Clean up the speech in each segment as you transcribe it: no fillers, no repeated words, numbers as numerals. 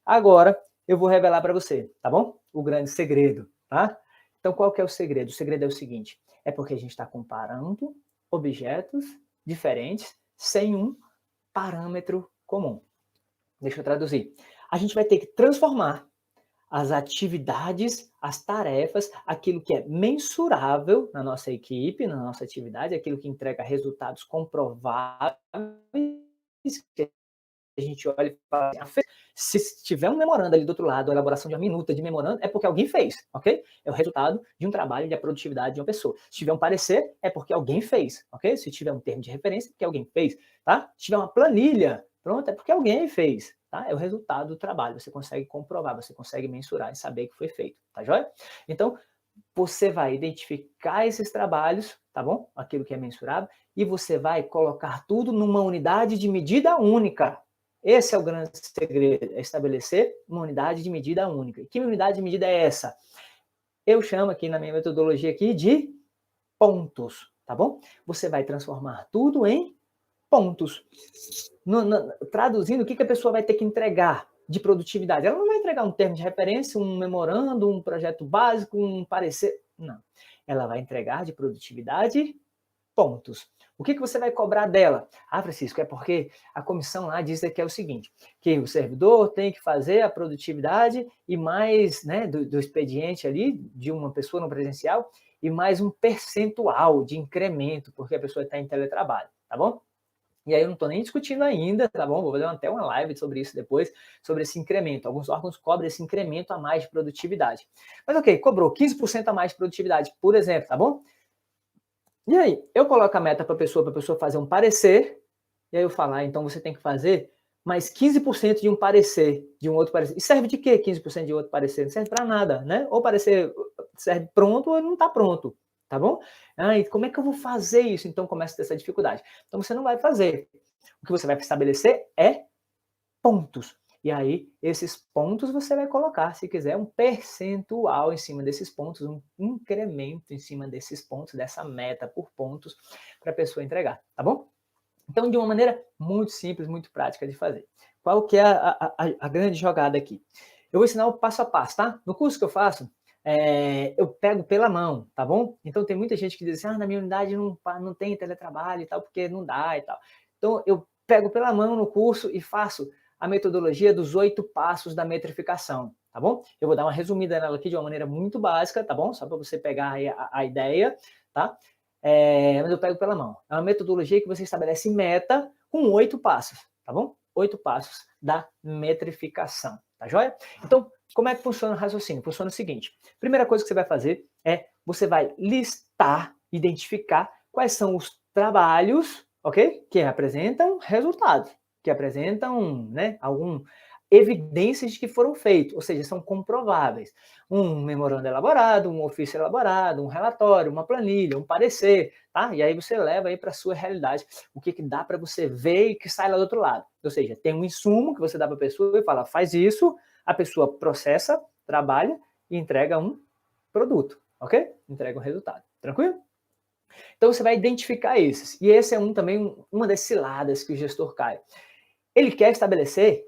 Agora, eu vou revelar para você, tá bom? O grande segredo, tá? Então, qual que é o segredo? O segredo é o seguinte, é porque a gente está comparando objetos diferentes sem um parâmetro comum. Deixa eu traduzir. A gente vai ter que transformar as atividades, as tarefas, aquilo que é mensurável na nossa equipe, na nossa atividade, aquilo que entrega resultados comprováveis, que a gente olha e fala assim, se tiver um memorando ali do outro lado, a elaboração de uma minuta de memorando, é porque alguém fez, ok? É o resultado de um trabalho, da produtividade de uma pessoa. Se tiver um parecer, é porque alguém fez, ok? Se tiver um termo de referência, é porque alguém fez, tá? Se tiver uma planilha, pronto, é porque alguém fez, tá? É o resultado do trabalho, você consegue comprovar, você consegue mensurar e saber que foi feito, tá joia? Então, você vai identificar esses trabalhos, tá bom? Aquilo que é mensurável, e você vai colocar tudo numa unidade de medida única. Esse é o grande segredo, é estabelecer uma unidade de medida única. E que unidade de medida é essa? Eu chamo aqui na minha metodologia aqui de pontos, tá bom? Você vai transformar tudo em pontos. Traduzindo, o que a pessoa vai ter que entregar de produtividade? Ela não vai entregar um termo de referência, um memorando, um projeto básico, um parecer. Não. Ela vai entregar de produtividade pontos. O que você vai cobrar dela? Ah, Francisco, é porque a comissão lá diz que é o seguinte, que o servidor tem que fazer a produtividade e mais, né, do expediente ali, de uma pessoa no presencial, e mais um percentual de incremento, porque a pessoa está em teletrabalho, tá bom? E aí eu não estou nem discutindo ainda, tá bom? Vou fazer até uma live sobre isso depois, sobre esse incremento. Alguns órgãos cobram esse incremento a mais de produtividade. Mas ok, cobrou 15% a mais de produtividade, por exemplo, tá bom? E aí, eu coloco a meta para a pessoa fazer um parecer, e aí eu falo, então você tem que fazer mais 15% de um parecer, de um outro parecer. E serve de quê 15% de outro parecer? Não serve para nada, né? Ou parecer serve pronto ou não está pronto, tá bom? E como é que eu vou fazer isso? Então começa a ter essa dificuldade. Então você não vai fazer. O que você vai estabelecer é pontos. E aí, esses pontos você vai colocar, se quiser, um percentual em cima desses pontos, um incremento em cima desses pontos, dessa meta por pontos, para a pessoa entregar, tá bom? Então, de uma maneira muito simples, muito prática de fazer. Qual que é a grande jogada aqui? Eu vou ensinar o passo a passo, tá? No curso que eu faço, eu pego pela mão, tá bom? Então, tem muita gente que diz assim, na minha unidade não tem teletrabalho e tal, porque não dá e tal. Então, eu pego pela mão no curso e faço a metodologia dos 8 passos da metrificação, tá bom? Eu vou dar uma resumida nela aqui de uma maneira muito básica, tá bom? Só para você pegar aí a ideia, tá? Mas eu pego pela mão. É uma metodologia que você estabelece meta com 8 passos, tá bom? 8 passos da metrificação, tá joia? Então, como é que funciona o raciocínio? Funciona o seguinte, primeira coisa que você vai fazer é, você vai listar, identificar quais são os trabalhos, ok? Que apresentam resultados, que apresentam, né, evidências de que foram feitos, ou seja, são comprováveis. Um memorando elaborado, um ofício elaborado, um relatório, uma planilha, um parecer, tá? E aí você leva aí para a sua realidade o que dá para você ver e que sai lá do outro lado. Ou seja, tem um insumo que você dá para a pessoa e fala, faz isso, a pessoa processa, trabalha e entrega um produto, ok? Entrega um resultado. Tranquilo? Então você vai identificar esses. E esse é também uma das ciladas que o gestor cai. Ele quer estabelecer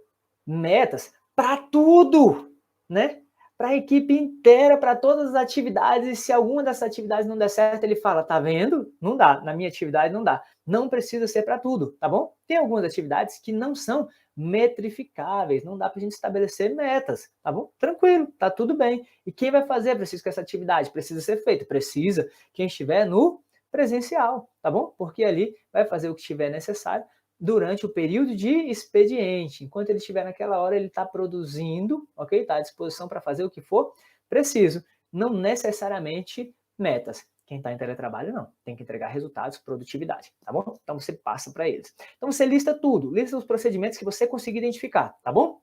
metas para tudo, né? Para a equipe inteira, para todas as atividades, e se alguma dessas atividades não der certo, ele fala, tá vendo? Não dá, na minha atividade não dá. Não precisa ser para tudo, tá bom? Tem algumas atividades que não são metrificáveis, não dá para a gente estabelecer metas, tá bom? Tranquilo, tá tudo bem. E quem vai fazer, preciso que essa atividade precisa ser feita? Precisa quem estiver no presencial, tá bom? Porque ali vai fazer o que estiver necessário durante o período de expediente. Enquanto ele estiver naquela hora, ele está produzindo, ok? Está à disposição para fazer o que for preciso. Não necessariamente metas. Quem está em teletrabalho, não. Tem que entregar resultados, produtividade, tá bom? Então, você passa para eles. Então, você lista tudo. Lista os procedimentos que você conseguir identificar, tá bom?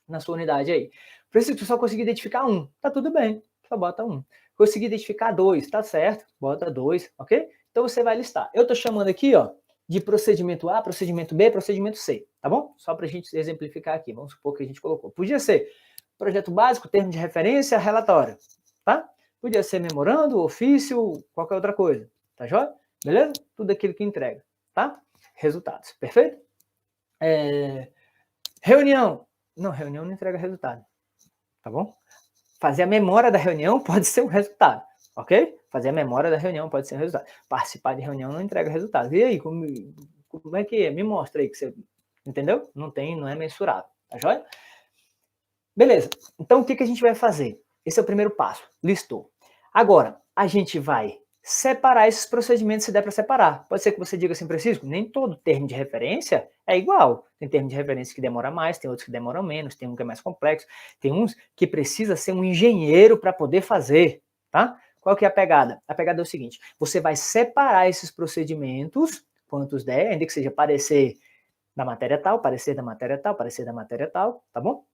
Na sua unidade aí. Se só conseguir identificar um, tá tudo bem. Só bota um. Conseguir identificar dois, tá certo? Bota dois, ok? Então, você vai listar. Eu estou chamando aqui, ó, de procedimento A, procedimento B, procedimento C, tá bom? Só para a gente exemplificar aqui, vamos supor que a gente colocou. Podia ser projeto básico, termo de referência, relatório, tá? Podia ser memorando, ofício, qualquer outra coisa, tá joia? Beleza? Tudo aquilo que entrega, tá? Resultados, perfeito? Reunião, Não, reunião não entrega resultado, tá bom? Fazer a memória da reunião pode ser um resultado, ok? Fazer a memória da reunião pode ser um resultado. Participar de reunião não entrega resultado. E aí, como é que é? Me mostra aí que você... Entendeu? Não é mensurável, tá joia? Beleza. Então, o que a gente vai fazer? Esse é o primeiro passo. Listou. Agora, a gente vai separar esses procedimentos se der para separar. Pode ser que você diga assim, Francisco, nem todo termo de referência é igual. Tem termo de referência que demora mais, tem outros que demoram menos, tem um que é mais complexo, tem uns que precisa ser um engenheiro para poder fazer, tá? Qual que é a pegada? A pegada é o seguinte, você vai separar esses procedimentos, quantos der, ainda que seja parecer da matéria tal, parecer da matéria tal, parecer da matéria tal, tá bom?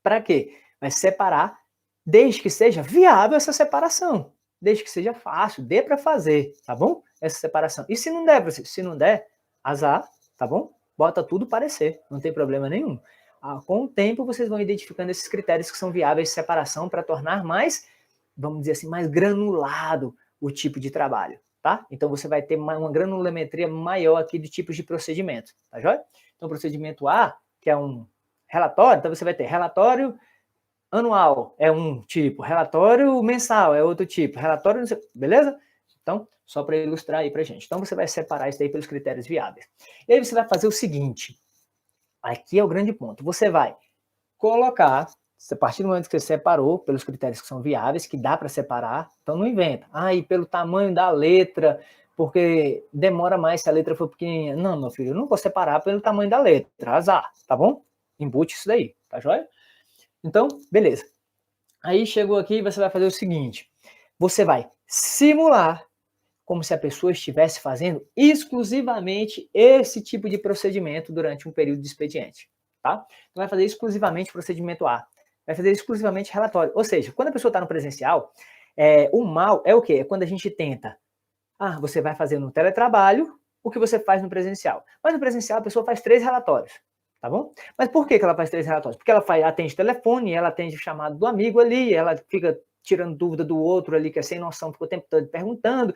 Para quê? Vai separar desde que seja viável essa separação, desde que seja fácil, dê para fazer, tá bom? Essa separação. E se não der, se não der, azar, tá bom? Bota tudo parecer, não tem problema nenhum. Com o tempo, vocês vão identificando esses critérios que são viáveis de separação para tornar mais, vamos dizer assim, mais granulado o tipo de trabalho, tá? Então, você vai ter uma granulometria maior aqui de tipos de procedimento, tá joia? Então, procedimento A, que é um relatório, então você vai ter relatório anual é um tipo, relatório mensal é outro tipo, relatório, beleza? Então, só para ilustrar aí para gente. Então, você vai separar isso daí pelos critérios viáveis. E aí você vai fazer o seguinte, aqui é o grande ponto, você vai colocar, a partir do momento que você separou pelos critérios que são viáveis, que dá para separar, então não inventa. E pelo tamanho da letra, porque demora mais se a letra for pequenininha. Não, meu filho, eu não vou separar pelo tamanho da letra, azar, tá bom? Embute isso daí, tá joia? Então, beleza. Aí chegou aqui, você vai fazer o seguinte, você vai simular como se a pessoa estivesse fazendo exclusivamente esse tipo de procedimento durante um período de expediente, tá? Então vai fazer exclusivamente procedimento A, vai fazer exclusivamente relatório, ou seja, quando a pessoa está no presencial, o mal é o quê? É quando a gente tenta, você vai fazer no teletrabalho o que você faz no presencial, mas no presencial a pessoa faz 3 relatórios, tá bom? Mas por que ela faz 3 relatórios? Porque ela atende telefone, ela atende o chamado do amigo ali, ela fica tirando dúvida do outro ali, que é sem noção, fica o tempo todo perguntando,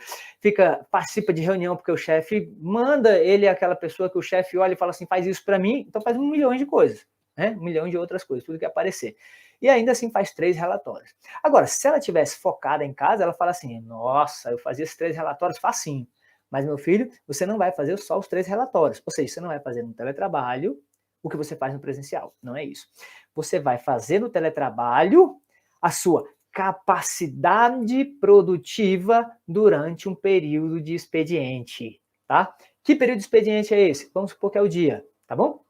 participa de reunião porque o chefe manda, ele é aquela pessoa que o chefe olha e fala assim, faz isso para mim, então faz 1 milhão de coisas, né? 1 milhão de outras coisas, tudo que aparecer. E ainda assim faz 3 relatórios. Agora, se ela tivesse focada em casa, ela fala assim, nossa, eu fazia esses 3 relatórios facinho. Mas, meu filho, você não vai fazer só os 3 relatórios. Ou seja, você não vai fazer no teletrabalho o que você faz no presencial. Não é isso. Você vai fazer no teletrabalho a sua capacidade produtiva durante um período de expediente, tá? Que período de expediente é esse? Vamos supor que é o dia, tá bom?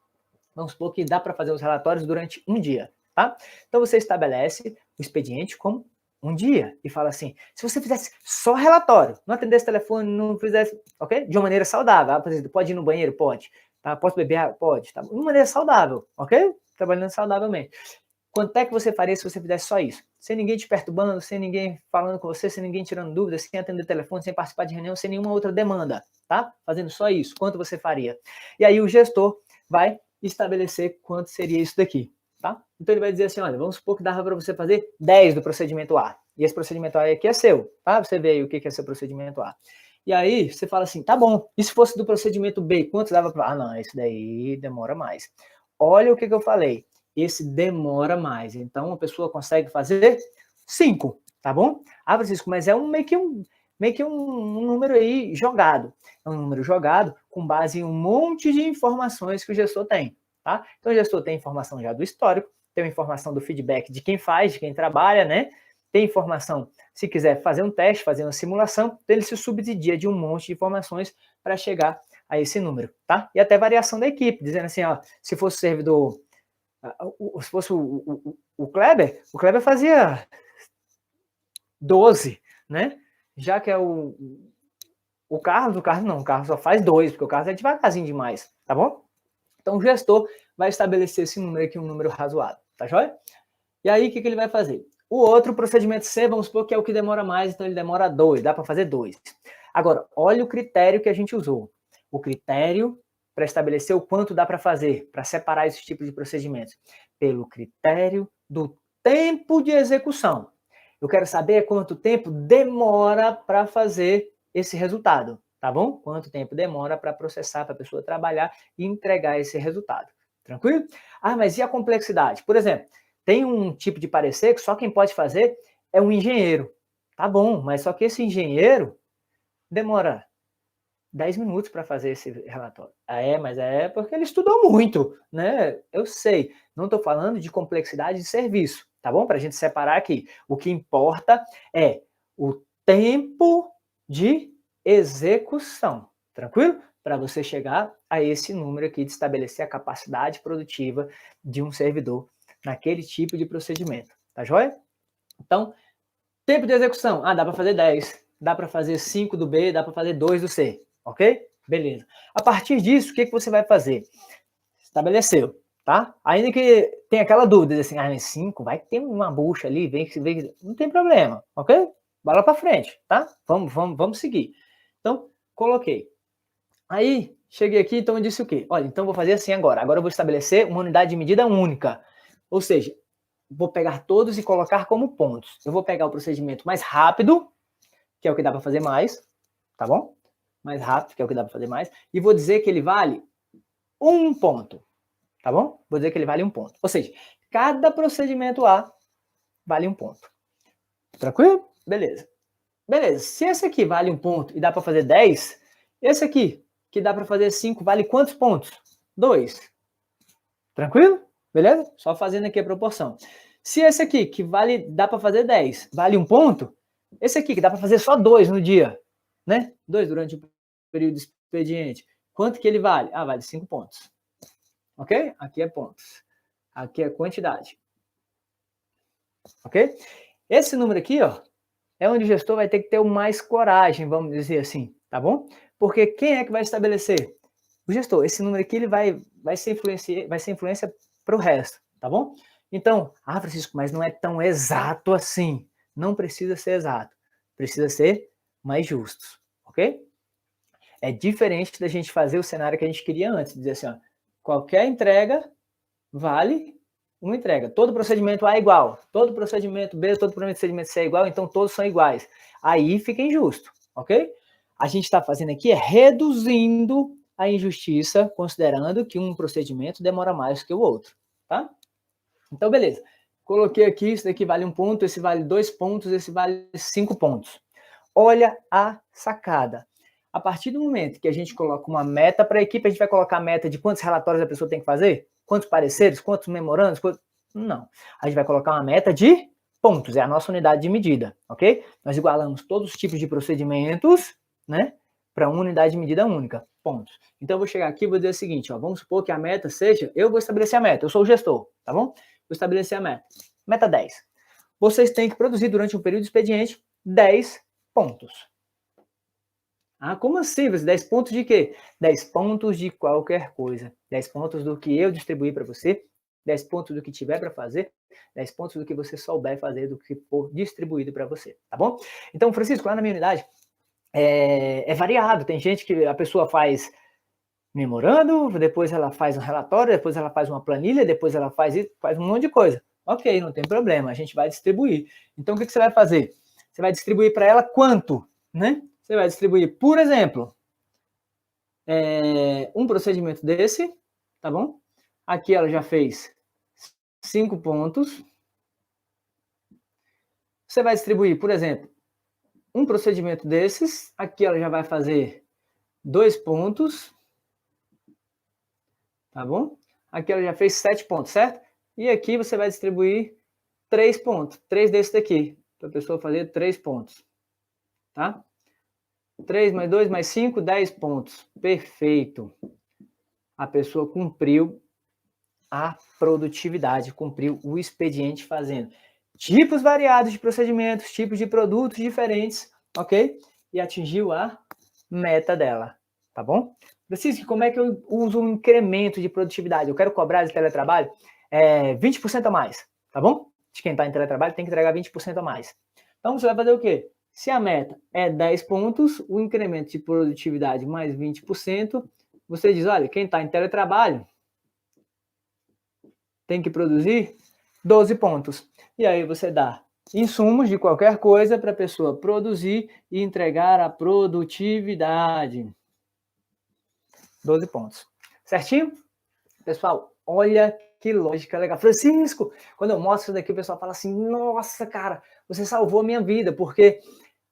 Vamos supor que dá para fazer os relatórios durante um dia, tá? Então você estabelece o expediente como um dia e fala assim, se você fizesse só relatório, não atendesse telefone, não fizesse, ok? De uma maneira saudável, por exemplo, pode ir no banheiro? Pode. Tá? Posso beber água? Pode. Tá? De uma maneira saudável, ok? Trabalhando saudavelmente. Quanto é que você faria se você fizesse só isso? Sem ninguém te perturbando, sem ninguém falando com você, sem ninguém tirando dúvidas, sem atender telefone, sem participar de reunião, sem nenhuma outra demanda, tá? Fazendo só isso, quanto você faria? E aí o gestor vai estabelecer quanto seria isso daqui, tá? Então ele vai dizer assim, olha, vamos supor que dava para você fazer 10 do procedimento A. E esse procedimento A aqui é seu, tá? Você vê aí o que é seu procedimento A. E aí você fala assim, tá bom, e se fosse do procedimento B, quanto dava para... não, esse daí demora mais. Olha o que eu falei, esse demora mais. Então a pessoa consegue fazer 5, tá bom? Francisco, mas é meio que um número aí jogado. É um número jogado com base em um monte de informações que o gestor tem, tá? Então o gestor tem informação já do histórico, tem informação do feedback de quem faz, de quem trabalha, né? Tem informação, se quiser fazer um teste, fazer uma simulação, então ele se subsidia de um monte de informações para chegar a esse número, tá? E até variação da equipe, dizendo assim, ó, se fosse o servidor, se fosse o Kleber fazia 12, né? Já que é o Carlos não, o Carlos só faz 2, porque o Carlos é devagarzinho demais, tá bom? Então o gestor vai estabelecer esse número aqui, um número razoável, tá joia? E aí o que ele vai fazer? O outro procedimento C, vamos supor que é o que demora mais, então ele demora 2, dá para fazer 2. Agora, olha o critério que a gente usou. O critério para estabelecer o quanto dá para fazer, para separar esses tipos de procedimentos. Pelo critério do tempo de execução. Eu quero saber quanto tempo demora para fazer esse resultado, tá bom? Quanto tempo demora para processar, para a pessoa trabalhar e entregar esse resultado. Tranquilo? Ah, mas e a complexidade? Por exemplo, tem um tipo de parecer que só quem pode fazer é um engenheiro. Tá bom, mas só que esse engenheiro demora 10 minutos para fazer esse relatório. Mas é porque ele estudou muito, né? Eu sei. Não estou falando de complexidade de serviço, tá bom? Para a gente separar aqui. O que importa é o tempo de execução, tranquilo? Para você chegar a esse número aqui de estabelecer a capacidade produtiva de um servidor naquele tipo de procedimento, tá joia? Então, tempo de execução. Dá para fazer 10, dá para fazer 5 do B, dá para fazer 2 do C, ok? Beleza. A partir disso, o que você vai fazer? Estabeleceu, tá? Ainda que tenha aquela dúvida, assim, 5, vai ter uma bucha ali, vem, não tem problema, ok? Bola para frente, tá? Vamos seguir. Então, coloquei. Aí, cheguei aqui, então eu disse o quê? Olha, então vou fazer assim agora. Agora eu vou estabelecer uma unidade de medida única. Ou seja, vou pegar todos e colocar como pontos. Eu vou pegar o procedimento mais rápido, que é o que dá para fazer mais, tá bom? Mais rápido, que é o que dá para fazer mais, e vou dizer que ele vale 1 ponto, tá bom? Vou dizer que ele vale 1 ponto. Ou seja, cada procedimento A vale 1 ponto. Tranquilo? Beleza. Beleza. Se esse aqui vale 1 ponto e dá para fazer 10, esse aqui, que dá para fazer 5, vale quantos pontos? 2. Tranquilo? Beleza? Só fazendo aqui a proporção. Se esse aqui, que dá para fazer 10, vale 1 ponto, esse aqui, que dá para fazer só 2 no dia, né? 2 durante o período de expediente. Quanto que ele vale? Vale 5 pontos. Ok? Aqui é pontos. Aqui é quantidade. Ok? Esse número aqui, ó, é onde o gestor vai ter que ter mais coragem, vamos dizer assim, tá bom? Porque quem é que vai estabelecer? O gestor. Esse número aqui ele vai ser influência para o resto, tá bom? Então, Francisco, mas não é tão exato assim. Não precisa ser exato. Precisa ser mais justo, ok? É diferente da gente fazer o cenário que a gente queria antes, dizer assim, ó, qualquer entrega vale uma entrega. Todo procedimento A é igual, todo procedimento B, todo procedimento C é igual, então todos são iguais. Aí fica injusto, ok? A gente está fazendo aqui é reduzindo a injustiça, considerando que um procedimento demora mais que o outro, tá? Então, beleza. Coloquei aqui, isso daqui vale 1 ponto, esse vale 2 pontos, esse vale 5 pontos. Olha a sacada. A partir do momento que a gente coloca uma meta para a equipe, a gente vai colocar a meta de quantos relatórios a pessoa tem que fazer? Quantos pareceres? Quantos memorandos? Não. A gente vai colocar uma meta de pontos, é a nossa unidade de medida, ok? Nós igualamos todos os tipos de procedimentos, né, para uma unidade de medida única, pontos. Então, eu vou chegar aqui e vou dizer o seguinte, ó, vamos supor que a meta seja, eu vou estabelecer a meta, eu sou o gestor, tá bom? Vou estabelecer a meta. Meta 10. Vocês têm que produzir durante um período de expediente 10 pontos. Como assim? 10 pontos de quê? 10 pontos de qualquer coisa. 10 pontos do que eu distribuir para você, 10 pontos do que tiver para fazer, 10 pontos do que você souber fazer, do que for distribuído para você, tá bom? Então, Francisco, lá na minha unidade, é variado. Tem gente que a pessoa faz memorando, depois ela faz um relatório, depois ela faz uma planilha, depois ela faz um monte de coisa. Ok, não tem problema, a gente vai distribuir. Então, o que você vai fazer? Você vai distribuir para ela quanto, né? Você vai distribuir, por exemplo, um procedimento desse, tá bom? Aqui ela já fez 5 pontos. Você vai distribuir, por exemplo, um procedimento desses. Aqui ela já vai fazer 2 pontos. Tá bom? Aqui ela já fez 7 pontos, certo? E aqui você vai distribuir 3 pontos. 3 desses daqui. Para a pessoa fazer 3 pontos. Tá? 3 mais 2 mais 5, 10 pontos. Perfeito. A pessoa cumpriu a produtividade, cumpriu o expediente fazendo tipos variados de procedimentos, tipos de produtos diferentes, ok? E atingiu a meta dela, tá bom? Francisco, como é que eu uso um incremento de produtividade? Eu quero cobrar de teletrabalho 20% a mais, tá bom? De quem está em teletrabalho tem que entregar 20% a mais. Então, você vai fazer o quê? Se a meta é 10 pontos, o incremento de produtividade mais 20%, você diz, olha, quem está em teletrabalho tem que produzir 12 pontos. E aí você dá insumos de qualquer coisa para a pessoa produzir e entregar a produtividade. 12 pontos. Certinho? Pessoal, Olha que lógica legal. Francisco, quando eu mostro isso daqui, o pessoal fala assim, nossa, cara, você salvou a minha vida, porque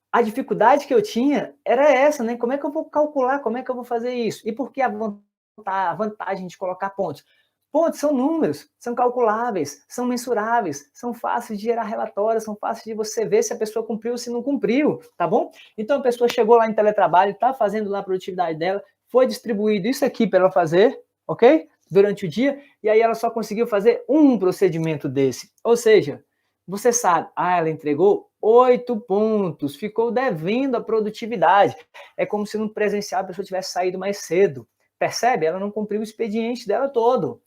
a dificuldade que eu tinha era essa, né? Como é que eu vou calcular? Como é que eu vou fazer isso? E por que a vantagem de colocar pontos? Pontos são números, são calculáveis, são mensuráveis, são fáceis de gerar relatórios, são fáceis de você ver se a pessoa cumpriu ou se não cumpriu, tá bom? Então a pessoa chegou lá em teletrabalho, está fazendo lá a produtividade dela, foi distribuído isso aqui para ela fazer, ok? Durante o dia, e aí ela só conseguiu fazer um procedimento desse. Ou seja, você sabe, ela entregou 8 pontos, ficou devendo a produtividade. É como se no presencial a pessoa tivesse saído mais cedo. Percebe? Ela não cumpriu o expediente dela todo.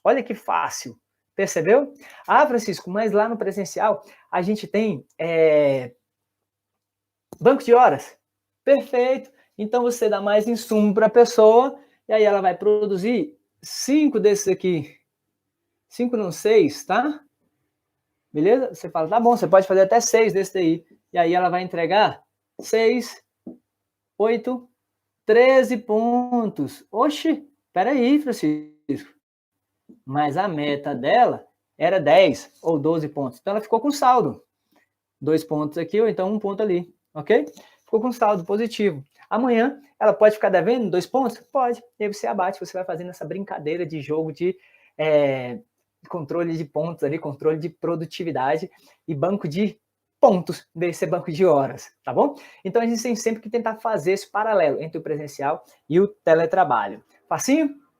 Olha que fácil. Percebeu? Ah, Francisco, mas lá no presencial a gente tem banco de horas. Perfeito. Então você dá mais insumo para a pessoa e aí ela vai produzir 5 desses aqui. 5 não, 6, tá? Beleza? Você fala, tá bom, você pode fazer até 6 desse daí. E aí ela vai entregar 6, 8, 13 pontos. Oxi, peraí, Francisco. Mas a meta dela era 10 ou 12 pontos. Então ela ficou com saldo. 2 pontos aqui ou então 1 ponto ali, ok? Ficou com saldo positivo. Amanhã ela pode ficar devendo 2 pontos? Pode. E aí você abate, você vai fazendo essa brincadeira de jogo de controle de pontos ali, controle de produtividade e banco de pontos desse banco de horas, tá bom? Então a gente tem sempre que tentar fazer esse paralelo entre o presencial e o teletrabalho. Facinho?